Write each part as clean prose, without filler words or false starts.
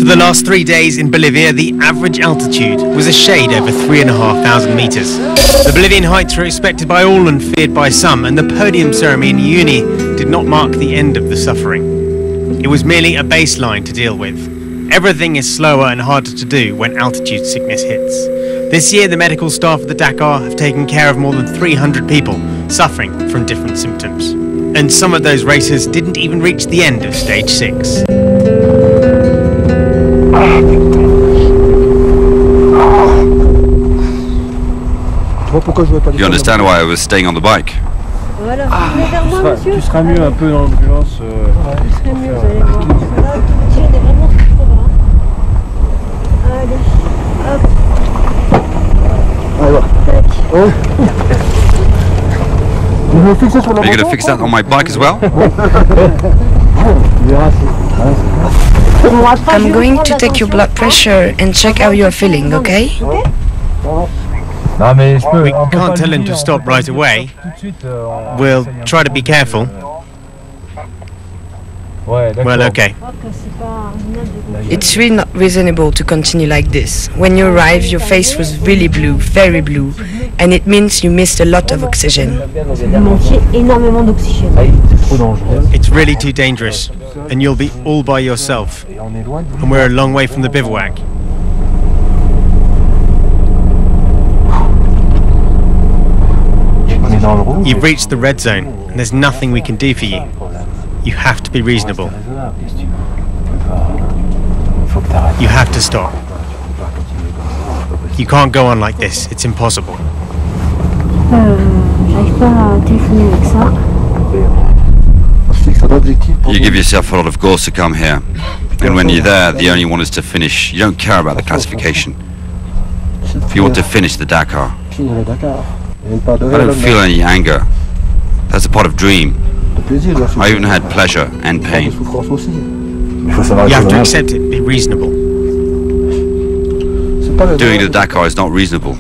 the last 3 days in Bolivia, the average altitude was a shade over 3,500 meters. The Bolivian heights were expected by all and feared by some, and the podium ceremony in Uni did not mark the end of the suffering. It was merely a baseline to deal with. Everything is slower and harder to do when altitude sickness hits. This year, the medical staff of the Dakar have taken care of more than 300 people suffering from different symptoms. And some of those racers didn't even reach the end of stage 6. You understand why I was staying on the bike? Tu seras mieux un peu dans l'ambulance. Tu serais mieux, vous allez voir. Là, on est vraiment trop bas. Allez, hop. Allez, voilà. Tac. Are you going to fix that on my bike as well? I'm going to take your blood pressure and check how you're feeling, okay? We can't tell him to stop right away. We'll try to be careful. Well, okay. It's really not reasonable to continue like this. When you arrived, your face was really blue, very blue, and it means you missed a lot of oxygen. It's really too dangerous, and you'll be all by yourself. And we're a long way from the bivouac. You've reached the red zone, and there's nothing we can do for you. You have to be reasonable. You have to stop. You can't go on like this. It's impossible. You give yourself a lot of goals to come here. And when you're there, the only one is to finish. You don't care about the classification. If you want to finish the Dakar. I don't feel any anger. That's a part of dream. I even had pleasure and pain. You have to accept it, be reasonable. Doing the Dakar is not reasonable.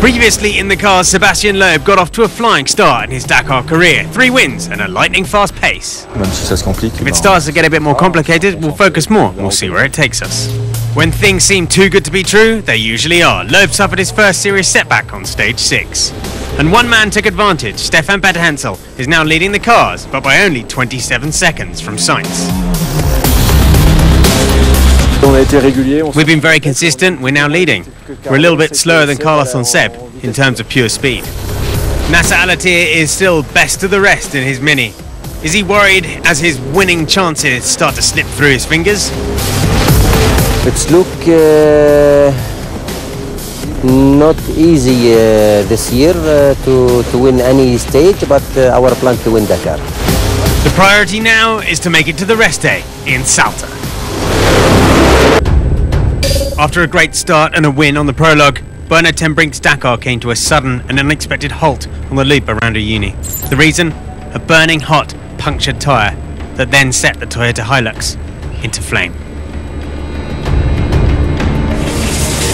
Previously in the car, Sébastien Loeb got off to a flying start in his Dakar career. 3 wins and a lightning fast pace. If it starts to get a bit more complicated, we'll focus more. We'll see where it takes us. When things seem too good to be true, they usually are. Loeb suffered his first serious setback on stage 6. And one man took advantage. Stefan Petterhansel is now leading the cars, but by only 27 seconds from Sainz. We've been very consistent, we're now leading. We're a little bit slower than Carlos and Seb in terms of pure speed. Nasser Al-Attiyah is still best of the rest in his Mini. Is he worried as his winning chances start to slip through his fingers? It's not easy this year to win any stage, but our plan to win Dakar. The priority now is to make it to the rest day in Salta. After a great start and a win on the prologue, Bernard ten Brink's Dakar came to a sudden and unexpected halt on the loop around Uyuni. The reason? A burning hot, punctured tyre that then set the Toyota Hilux into flame.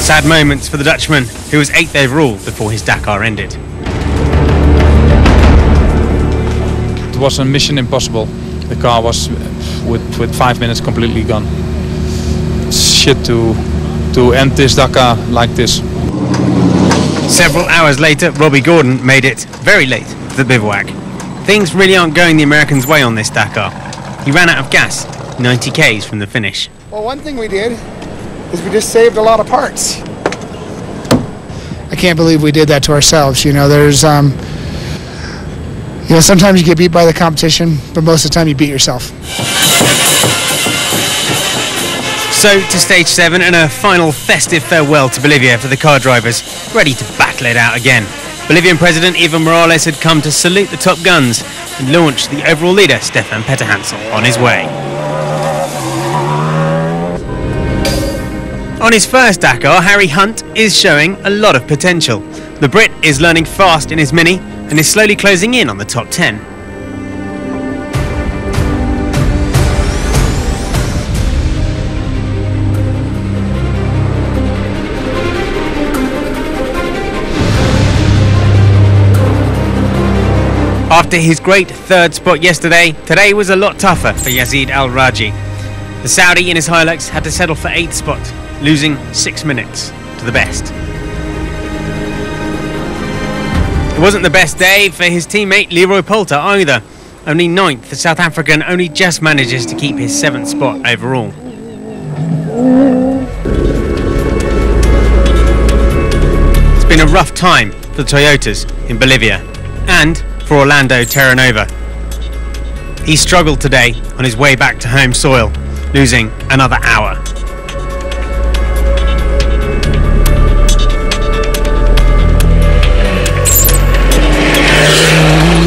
Sad moments for the Dutchman, who was 8th overall before his Dakar ended. It was a mission impossible. The car was with 5 minutes completely gone. Shit to end this Dakar like this. Several hours later, Robbie Gordon made it very late to the bivouac. Things really aren't going the Americans' way on this Dakar. He ran out of gas 90 k's from the finish. Well, one thing we did is we just saved a lot of parts. I can't believe we did that to ourselves. You know, there's sometimes you get beat by the competition, but most of the time you beat yourself. So to stage 7 and a final festive farewell to Bolivia for the car drivers, ready to battle it out again. Bolivian President Evo Morales had come to salute the top guns and launch the overall leader, Stefan Petterhansel, on his way. On his first Dakar, Harry Hunt is showing a lot of potential. The Brit is learning fast in his Mini and is slowly closing in on the top 10. After his great third spot yesterday, today was a lot tougher for Yazid Al-Raji. The Saudi in his Hilux had to settle for 8th spot, losing 6 minutes to the best. It wasn't the best day for his teammate Leroy Poulter either. Only 9th, the South African only just manages to keep his 7th spot overall. It's been a rough time for the Toyotas in Bolivia and for Orlando Terranova. He struggled today on his way back to home soil, losing another hour.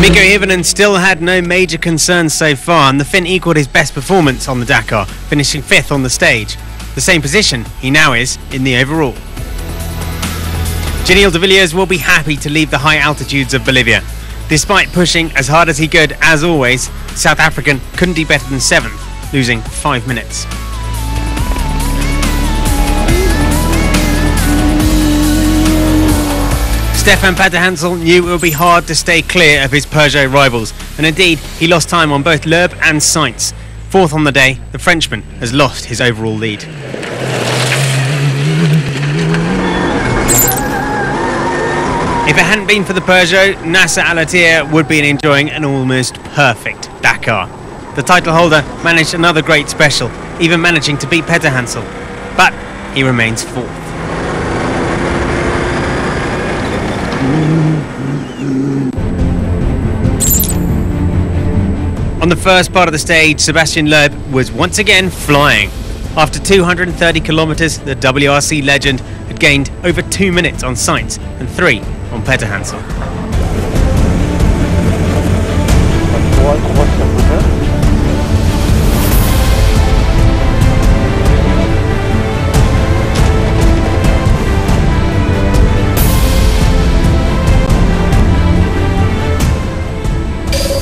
Mikko Hirvonen still had no major concerns so far, and the Finn equalled his best performance on the Dakar, finishing 5th on the stage, the same position he now is in the overall. Giniel de Villiers will be happy to leave the high altitudes of Bolivia. Despite pushing as hard as he could, as always, the South African couldn't do better than 7th, losing 5 minutes. Stefan Petterhansel knew it would be hard to stay clear of his Peugeot rivals, and indeed he lost time on both Loeb and Sainz. 4th on the day, the Frenchman has lost his overall lead. If it hadn't been for the Peugeot, Nasser Al-Attiyah would be enjoying an almost perfect Dakar. The title holder managed another great special, even managing to beat Petterhansel, but he remains 4th. On the first part of the stage, Sebastian Loeb was once again flying. After 230 kilometres, the WRC legend had gained over 2 minutes on Sainz and 3 on Petterhansel.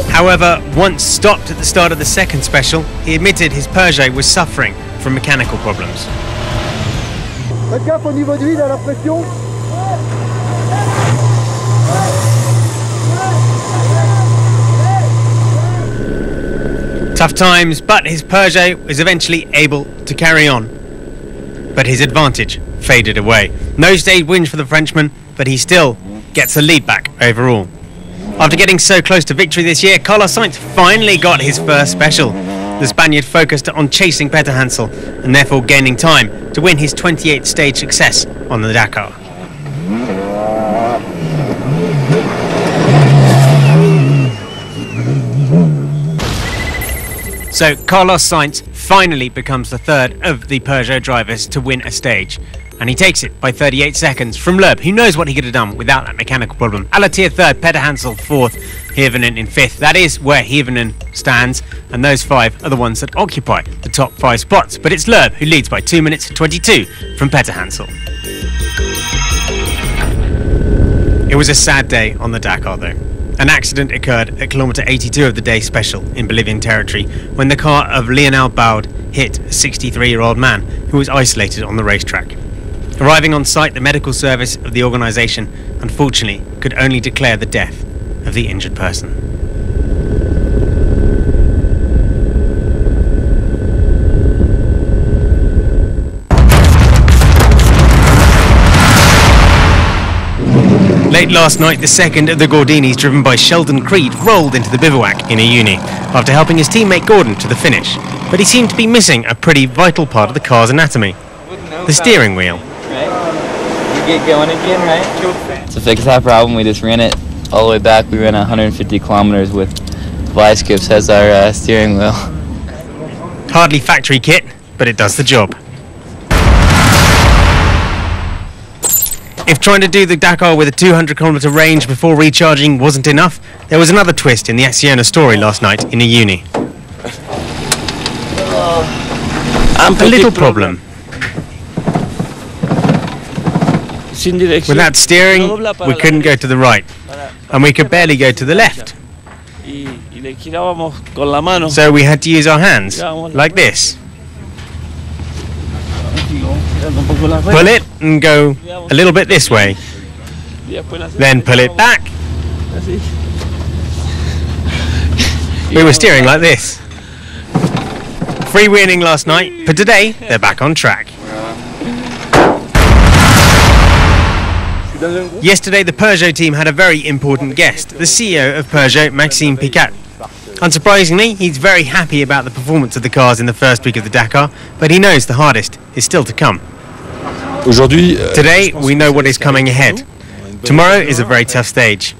However, once stopped at the start of the second special, he admitted his Peugeot was suffering from mechanical problems. Faites gaffe au niveau de vide, à la pression. Tough times, but his Peugeot was eventually able to carry on. But his advantage faded away. No stage wins for the Frenchman, but he still gets the lead back overall. After getting so close to victory this year, Carlos Sainz finally got his first special. The Spaniard focused on chasing Petterhansel and therefore gaining time to win his 28th stage success on the Dakar. So Carlos Sainz finally becomes the third of the Peugeot drivers to win a stage. And he takes it by 38 seconds from Loeb, who knows what he could have done without that mechanical problem. Al-Attiyah 3rd, Petterhansel 4th, Hirvonen in 5th. That is where Hirvonen stands, and those 5 are the ones that occupy the top 5 spots. But it's Loeb who leads by 2 minutes 22 from Petterhansel. It was a sad day on the Dakar though. An accident occurred at kilometre 82 of the day special in Bolivian territory when the car of Lionel Baud hit a 63-year-old man who was isolated on the racetrack. Arriving on site, the medical service of the organisation unfortunately could only declare the death of the injured person. Late last night, the second of the Gordinis, driven by Sheldon Creed, rolled into the bivouac in Uyuni after helping his teammate Gordon to the finish. But he seemed to be missing a pretty vital part of the car's anatomy: the steering wheel. Get going again, right? To fix that problem, we just ran it all the way back. We ran 150 kilometers with vice grips as our steering wheel. Hardly factory kit, but it does the job. If trying to do the Dakar with a 200-kilometer range before recharging wasn't enough, there was another twist in the Acciona story last night in Uyuni. A little problem. Without steering, we couldn't go to the right, and we could barely go to the left. So we had to use our hands, like this. Pull it and go a little bit this way. Then pull it back. We were steering like this. Freewheeling last night, but today they're back on track. Yesterday the Peugeot team had a very important guest, the CEO of Peugeot, Maxime Picat. Unsurprisingly, he's very happy about the performance of the cars in the first week of the Dakar, but he knows the hardest is still to come. Today we know what is coming ahead. Tomorrow is a very tough stage.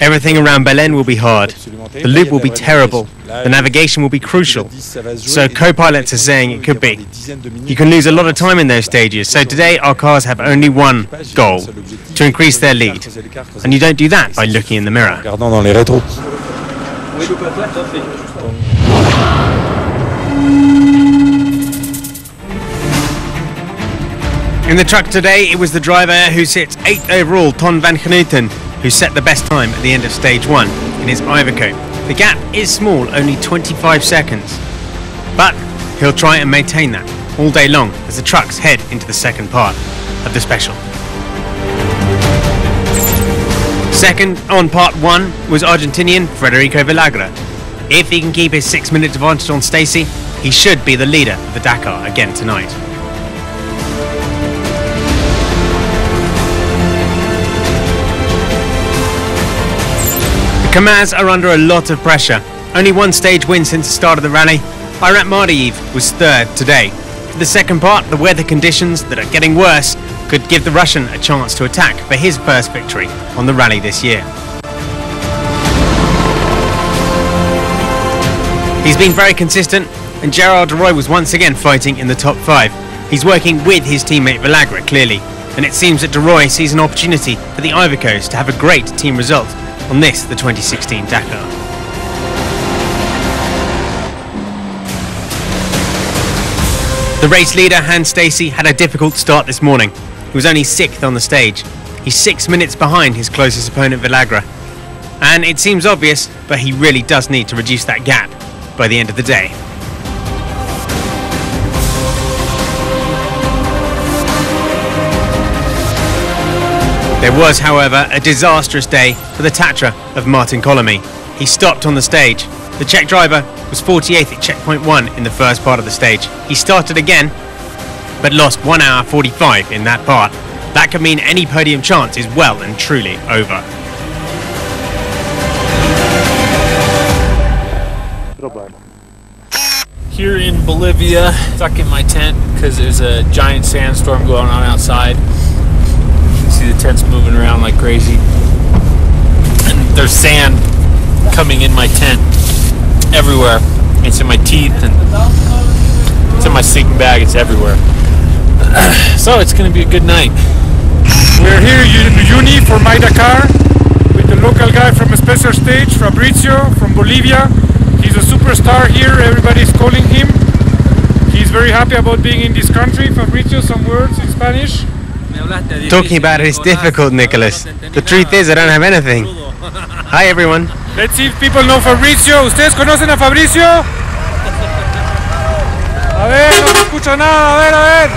Everything around Belen will be hard. The loop will be terrible. The navigation will be crucial. So co-pilots are saying it could be. You can lose a lot of time in those stages. So today our cars have only one goal, to increase their lead. And you don't do that by looking in the mirror. In the truck today, it was the driver who sits 8th overall, Ton van Genuten, who set the best time at the end of stage 1 in his Iveco. The gap is small, only 25 seconds. But he'll try and maintain that all day long as the trucks head into the second part of the special. Second on part 1 was Argentinian Federico Villagra. If he can keep his 6-minute advantage on Stacey, he should be the leader of the Dakar again tonight. The Kamaz are under a lot of pressure. Only one stage win since the start of the rally. Irat Mardiyev was third today. For the second part, the weather conditions that are getting worse could give the Russian a chance to attack for his first victory on the rally this year. He's been very consistent, and Gerard de Roy was once again fighting in the top 5. He's working with his teammate Villagra, clearly, and it seems that de Roy sees an opportunity for the Ivacos to have a great team result on this, the 2016 Dakar. The race leader, Hans Stacey, had a difficult start this morning. He was only 6th on the stage. He's 6 minutes behind his closest opponent, Villagra. And it seems obvious, but he really does need to reduce that gap by the end of the day. There was, however, a disastrous day for the Tatra of Martin Colomy. He stopped on the stage. The Czech driver was 48th at checkpoint 1 in the first part of the stage. He started again, but lost 1 hour 45 in that part. That could mean any podium chance is well and truly over. Here in Bolivia, stuck in my tent because there's a giant sandstorm going on outside. See the tent's moving around like crazy, and there's sand coming in my tent everywhere. It's in my teeth and it's in my sleeping bag. It's everywhere. So it's gonna be a good night. We're here in Uyuni for my Dakar with the local guy from a special stage, Fabrizio from Bolivia. He's a superstar here. Everybody's calling him. He's very happy about being in this country. Fabrizio, some words in Spanish. Talking about it is difficult, Nicholas. The truth is, I don't have anything. Hi, everyone. Let's see if people know Fabrizio. ¿Ustedes conocen a Fabrizio? A ver, no se escucha nada. A ver, a ver.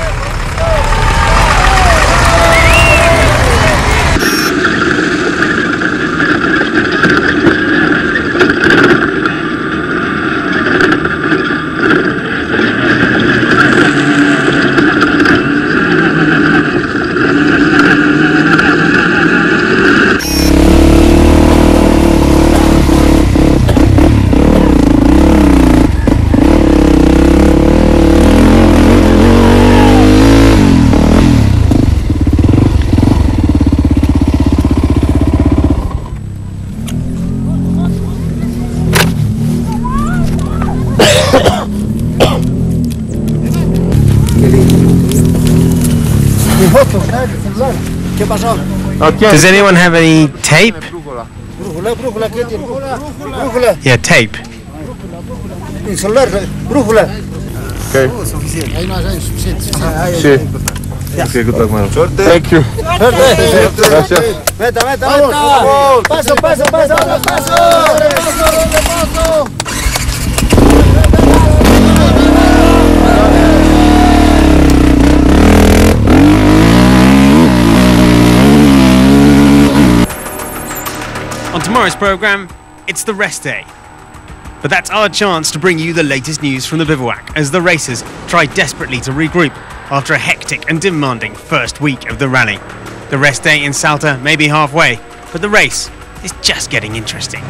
Does anyone have any tape? Yeah, tape. Okay. Okay, good luck, man. Thank you. Gracias. Meta, meta, vamos. Paso, paso, paso, paso. On tomorrow's programme, it's the rest day. But that's our chance to bring you the latest news from the bivouac as the racers try desperately to regroup after a hectic and demanding first week of the rally. The rest day in Salta may be halfway, but the race is just getting interesting.